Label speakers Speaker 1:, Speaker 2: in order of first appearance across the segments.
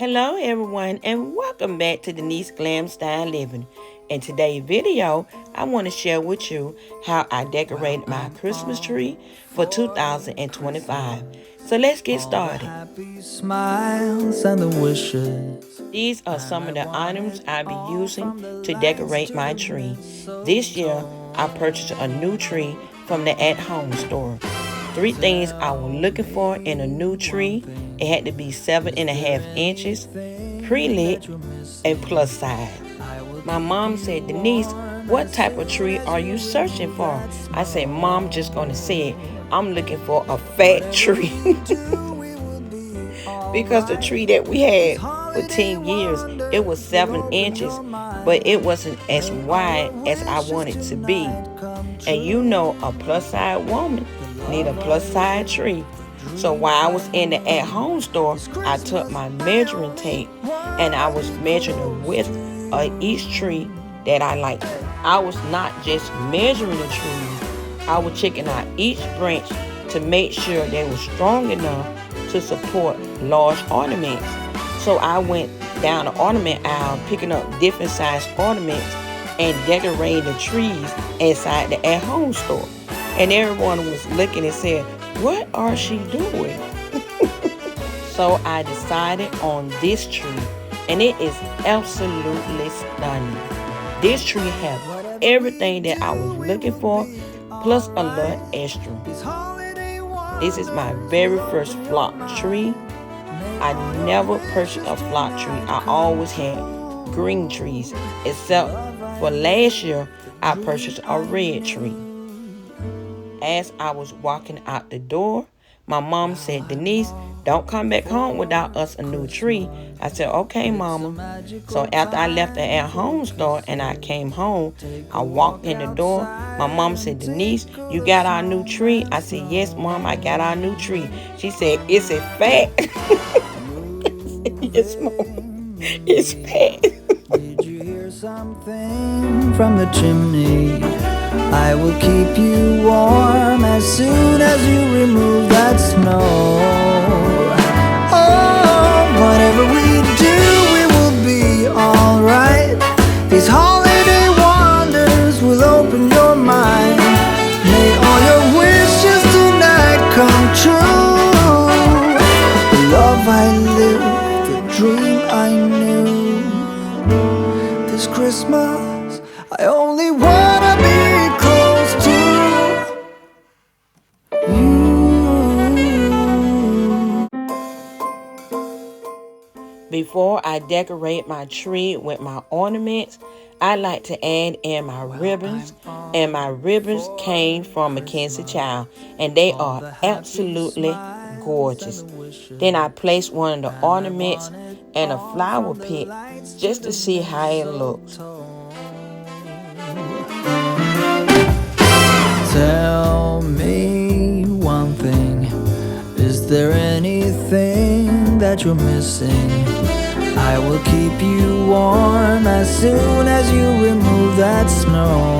Speaker 1: Hello everyone and welcome back to Denise Glam Style Living. In today's video, I want to share with you how I decorated my Christmas tree for 2025. So let's get started. Smiles and the wishes. These are some of the items I'll be using to decorate my tree. This year, I purchased a new tree from the at-home store. 3 things I was looking for in a new tree. It had to be 7.5 inches, pre-lit, and plus size. My mom said, Denise, what type of tree are you searching for? I said, Mom, just gonna say it. I'm looking for a fat tree. Because the tree that we had for 10 years, it was 7 inches, but it wasn't as wide as I wanted to be. And you know, a plus size woman need a plus size tree. So while I was in the at-home store, I took my measuring tape and I was measuring the width of each tree that I liked. I was not just measuring the trees, I was checking out each branch to make sure they were strong enough to support large ornaments. So I went down the ornament aisle picking up different size ornaments and decorating the trees inside the at-home store. And everyone was looking and said, what are she doing? So I decided on this tree, and it is absolutely stunning. This tree has everything that I was looking for, plus a little extra. This is my very first flock tree. I never purchased a flock tree. I always had green trees, except for last year, I purchased a red tree. As I was walking out the door, my mom said, Denise, don't come back home without us a new tree. I said, okay, Mama. So after I left the at-home store and I came home, I walked in the door. My mom said, Denise, you got our new tree? I said, yes, Mom, I got our new tree. She said, is it fat? Yes, Mom, it's fat. Did you hear something from the chimney? I will keep you warm as soon as you remove that snow. Oh, whatever we do, we will be alright. These holiday wonders will open your mind. May all your wishes tonight come true. The love I lived, the dream I knew. This Christmas, I only wanna be Before I decorate my tree with my ornaments, I like to add in my ribbons, and my ribbons came from Mackenzie child, and they are absolutely gorgeous. Then I place one of the ornaments in a flower pit just to see how it looks. Tell me one thing, is there anything that you're missing? I will keep you warm as soon as you remove that snow.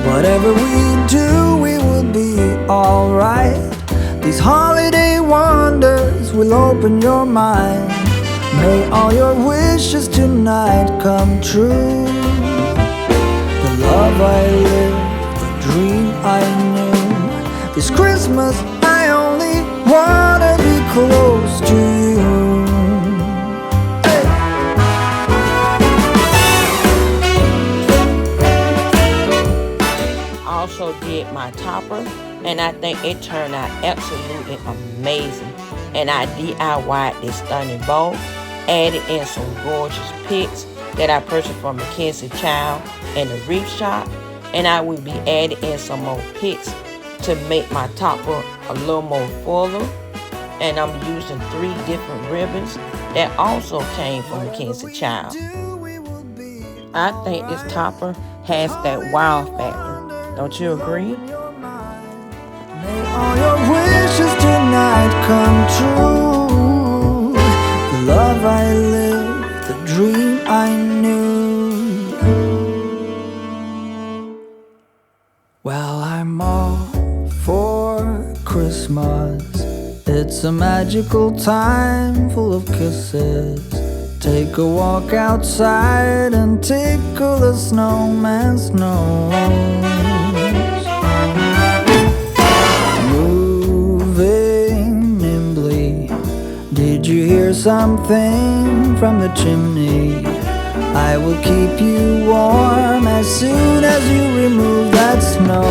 Speaker 1: Whatever we do, we will be alright. These holiday wonders will open your mind. May all your wishes tonight come true. The love I lived, the dream I knew. This Christmas, I only wanna be close to you. Hey. I also did my topper, and I think it turned out absolutely amazing. And I DIY'd this stunning bow, added in some gorgeous picks that I purchased from Mackenzie Child in the reef shop, and I will be adding in some more picks to make my topper a little more fuller. And I'm using 3 different ribbons that also came from Mackenzie Child. I think this topper has that wow factor. Don't you agree? May all your wishes tonight come true. The love I lived, the dream I knew. Well, I'm all for Christmas. It's
Speaker 2: It's a magical time full of kisses. Take a walk outside and tickle the snowman's nose. Moving nimbly, did you hear something from the chimney? I will keep you warm as soon as you remove that snow.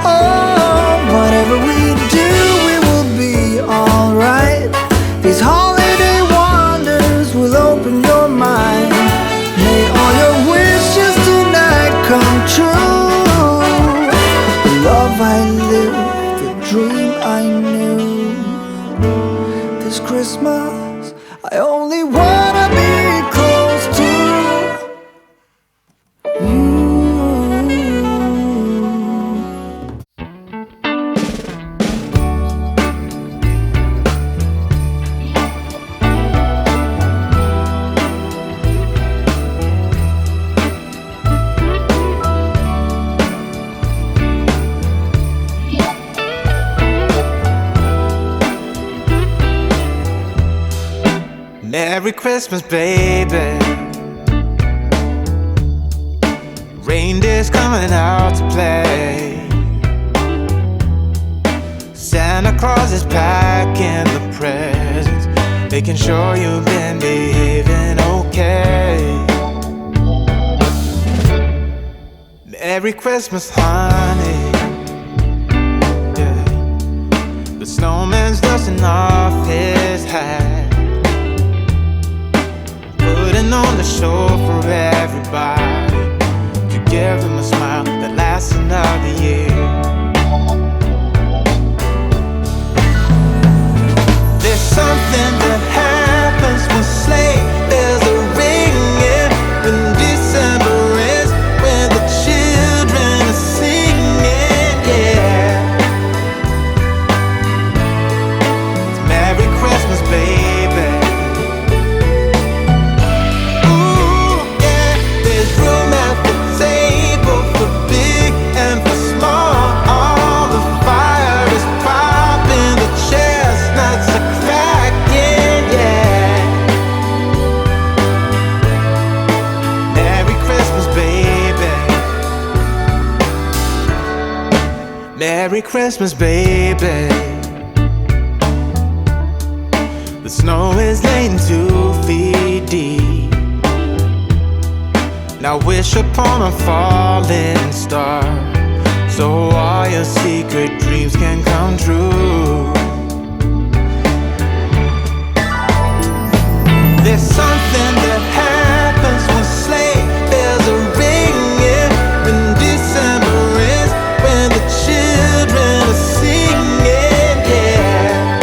Speaker 2: Oh, whatever we do, we will be alright. These holiday wonders will open your mind. May all your wishes tonight come true. The love I lived, the dream I knew. This Christmas, I only wanna be close to you.
Speaker 3: Merry Christmas, baby. Reindeer's coming out to play. Santa Claus is packing the presents, making sure you've been behaving okay. Merry Christmas, honey. Yeah. The snowman's dusting off his hat, putting on the show for everybody, to give them a smile that lasts another year. There's something that happens when sleigh bells are ringing, when December ends, when the children are singing, yeah. It's Merry Christmas, baby. Merry Christmas, baby. The snow is laying 2 feet deep. Now wish upon a falling star, so all your secret dreams can come true. There's something that happens when sleigh bells are ringing, when December ends, when the children are singing, yeah.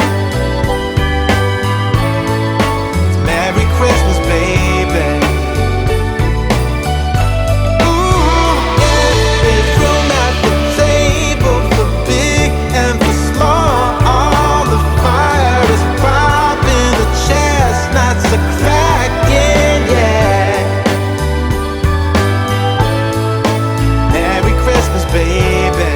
Speaker 3: It's Merry Christmas, baby. Ooh, yeah. There's room at the table for big and for small. All the fire is popping, the chestnuts are cracking, yeah. Merry Christmas, baby.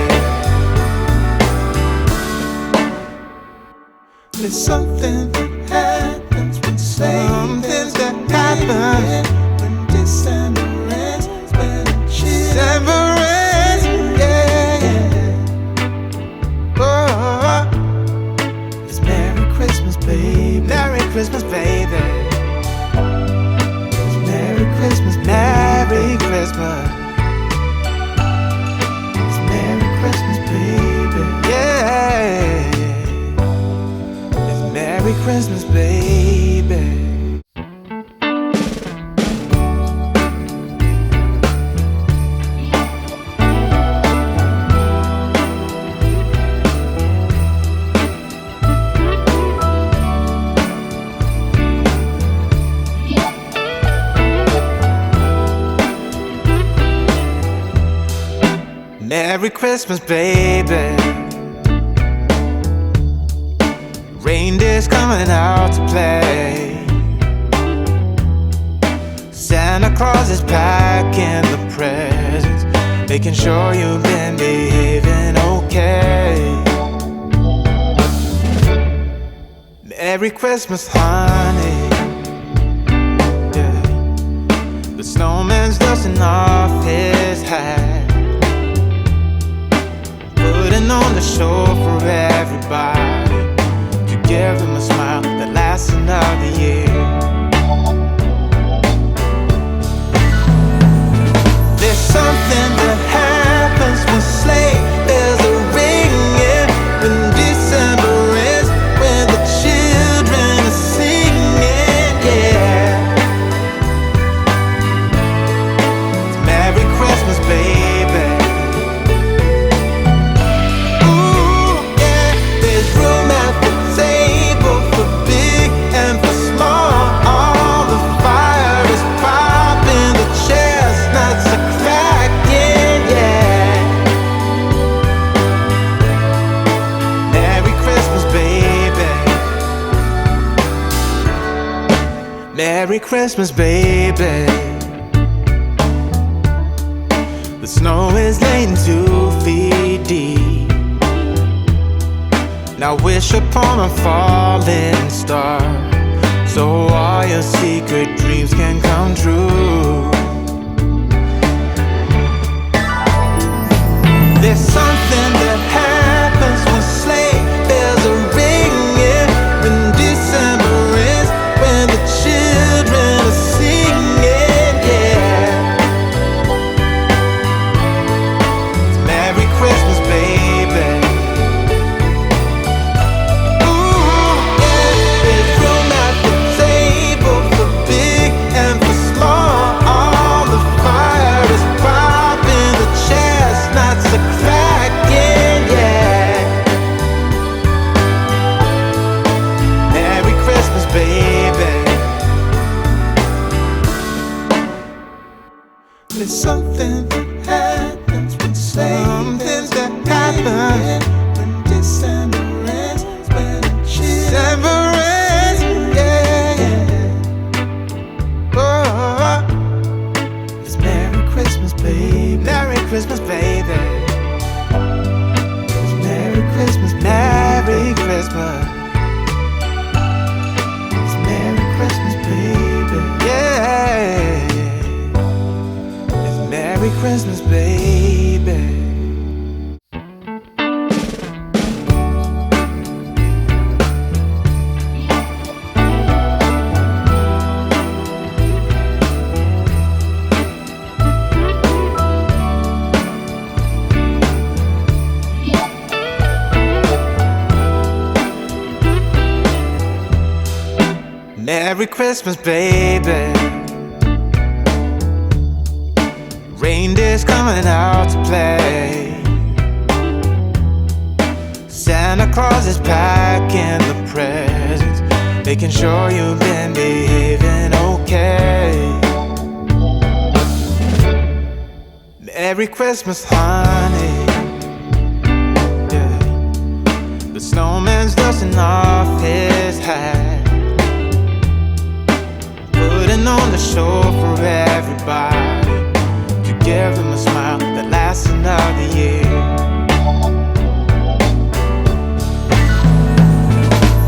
Speaker 3: There's something that happens when something that happens when December ends, when December ends, yeah. Oh, it's Merry Christmas, baby. Merry Christmas, baby. It's Merry Christmas, Merry Christmas. It's Merry Christmas, baby. Yeah. Merry Christmas, baby. Merry Christmas, baby. Reindeer's coming out to play. Santa Claus is packing the presents, making sure you've been behaving okay. Merry Christmas, honey. Yeah. The snowman's dusting off his hat, putting on the show for everybody, to give them a smile that lasts another year. There's something that happens when sleigh bells are ringing, when December ends, when the children are singing, yeah. It's Merry Christmas, baby. Ooh, yeah. There's room at the table for big and for small. All the fire is popping, the chestnuts are cracking, yeah. Merry Christmas, baby. Merry Christmas, baby. The snow is laying 2 feet deep. Now wish upon a falling star, so all your secret dreams can come true. There's something that happens when sleigh bells are ringing, when December ends, when the children are singing, yeah. It's Merry Christmas, baby. Ooh, yeah. There's room at the table for big and for small. All the fire is popping, the chestnuts are cracking, yeah. Merry Christmas, baby. There's something that happens when something that happens when December ends, when December ends, yeah, yeah. Oh, it's Merry Christmas, baby. Merry Christmas, baby. It's Merry Christmas, Merry Christmas. It's Merry Christmas, baby. Yeah. It's Merry Christmas, baby. Merry Christmas, baby. Reindeer's coming out to play. Santa Claus is packing the presents, making sure you've been behaving okay. Merry Christmas, honey. Yeah. The snowman's dusting off his hat, putting on the show for everybody, to give them a smile that lasts another year.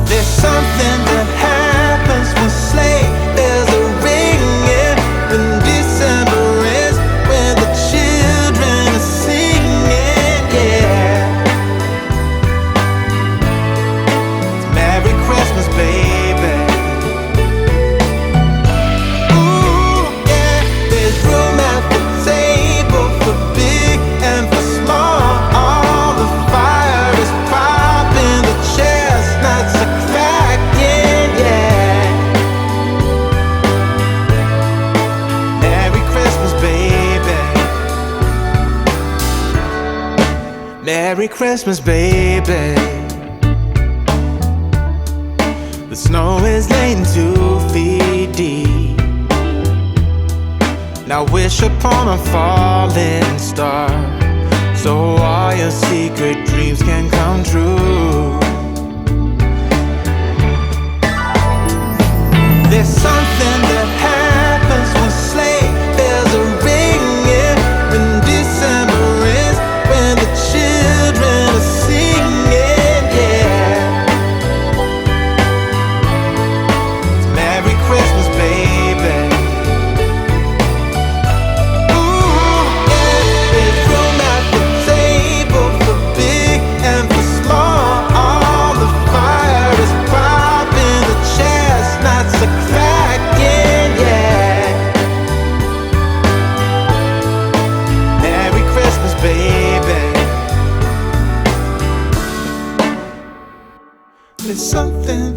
Speaker 3: There's something that happens when sleigh bells are ringing, when December ends, when the children are singing, yeah. It's Merry Christmas, baby. Ooh, yeah. There's room at the table for big and for small. All the fire is popping, the chestnuts are cracking, yeah. Merry Christmas, baby. Merry Christmas, baby. The snow is laying 2 feet deep. Now wish upon a falling star, so all your secret dreams can come true. There's something that happens when sleigh bells are ringing, when December ends, when the children are singing, yeah. something